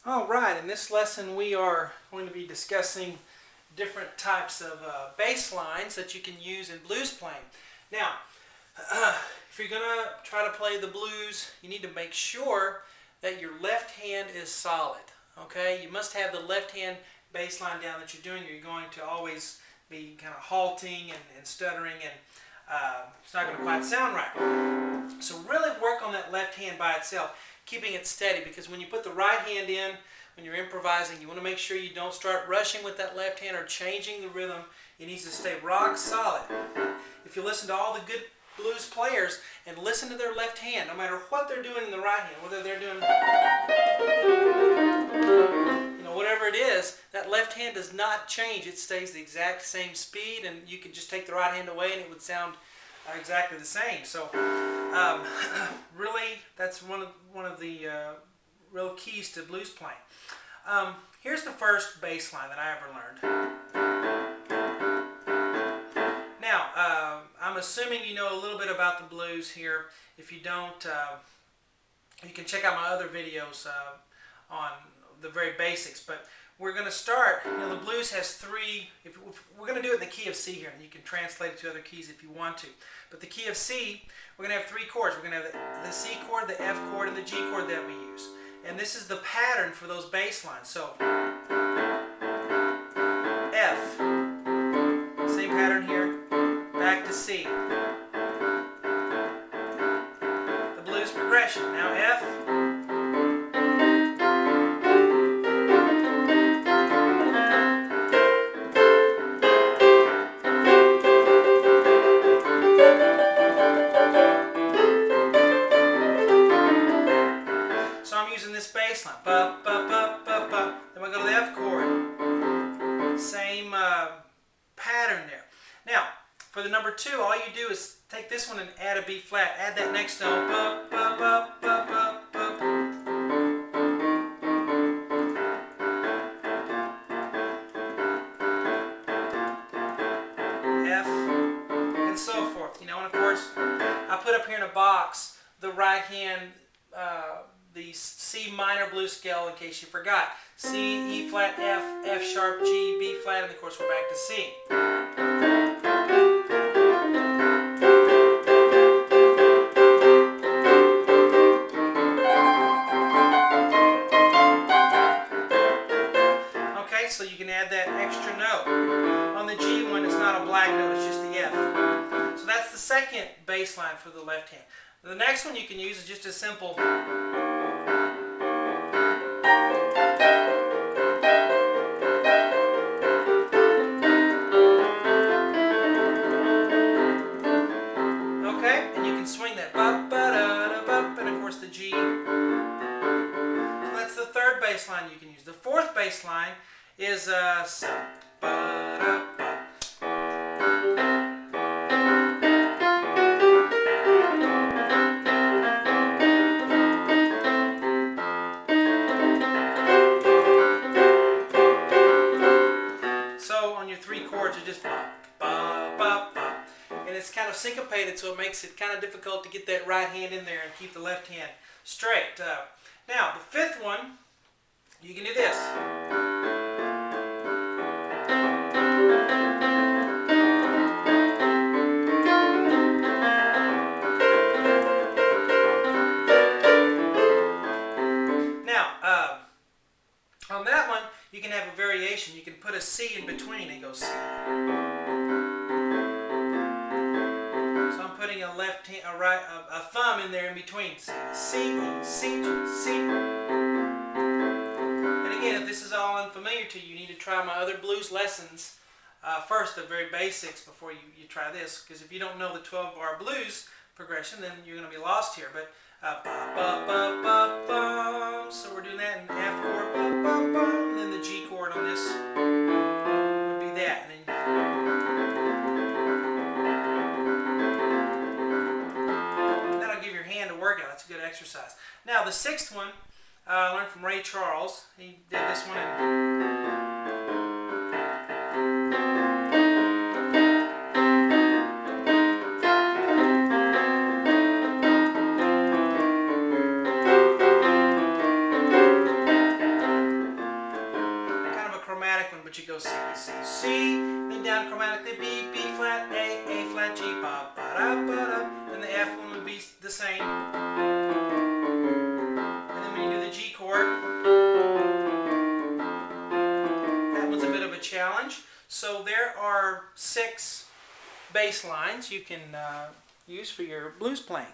All right, in this lesson we are going to be discussing different types of bass lines that you can use in blues playing. Now, if you're going to try to play the blues, you need to make sure that your left hand is solid. Okay, you must have the left hand bass line down that you're doing, or you're going to always be kind of halting and stuttering, and it's not going to quite sound right. So really work on that left hand by itself, keeping it steady, because when you put the right hand in, when you're improvising, you want to make sure you don't start rushing with that left hand or changing the rhythm. It needs to stay rock solid. If you listen to all the good blues players and listen to their left hand, no matter what they're doing in the right hand, whether they're doing, whatever it is, that left hand does not change. It stays the exact same speed, and you can just take the right hand away and it would sound exactly the same. So really, that's one of the real keys to blues playing. Here's the first bass line that I ever learned. Now, I'm assuming you know a little bit about the blues here. If you don't, you can check out my other videos on the very basics. But we're going to start, the blues has three, if we're going to do it in the key of C here, and you can translate it to other keys if you want to. But the key of C, we're going to have three chords. We're going to have the C chord, the F chord, and the G chord that we use. And this is the pattern for those bass lines. So, F, same pattern here, back to C. The blues progression. Now F, this bass line, ba, ba, ba, ba, ba. Then we go to the F chord. Same pattern there. Now, for the number 2, all you do is take this one and add a B flat. Add that next note. Ba, ba, ba, ba, ba, ba. F, and so forth. And of course, I put up here in a box the right hand, the C minor blues scale in case you forgot. C, E flat, F, F sharp, G, B flat, and of course we're back to C. Okay, so you can add that extra note. On the G one, it's not a black note, it's just the F. So that's the second bass line for the left hand. The next one you can use is just a simple swing that ba ba da da ba, and of course the G. So that's the third bass line you can use. The fourth bass line is sa ba da ba. So on your 3 chords, you just ba ba ba ba. And it's kind of syncopated, so it makes it kind of difficult to get that right hand in there and keep the left hand straight. Now, the fifth one, you can do this. Now, on that one, you can have a variation. You can put a C in between and go C. Putting a left hand, a thumb in there in between. C, C, C, C. And again, if this is all unfamiliar to you, you need to try my other blues lessons first, the very basics, before you try this. Because if you don't know the 12-bar blues progression, then you're going to be lost here. But ba, ba, ba, ba, ba. So we're doing that in F chord, ba, ba, ba. And then the G chord on this would be that. And then workout. That's a good exercise. Now the sixth one I learned from Ray Charles. He did this one but you go C, C, C, then down chromatically B, B flat, A flat, G, ba, ba, da, ba, da. Then the F one would be the same. And then when you do the G chord, that one's a bit of a challenge. So there are 6 bass lines you can use for your blues playing.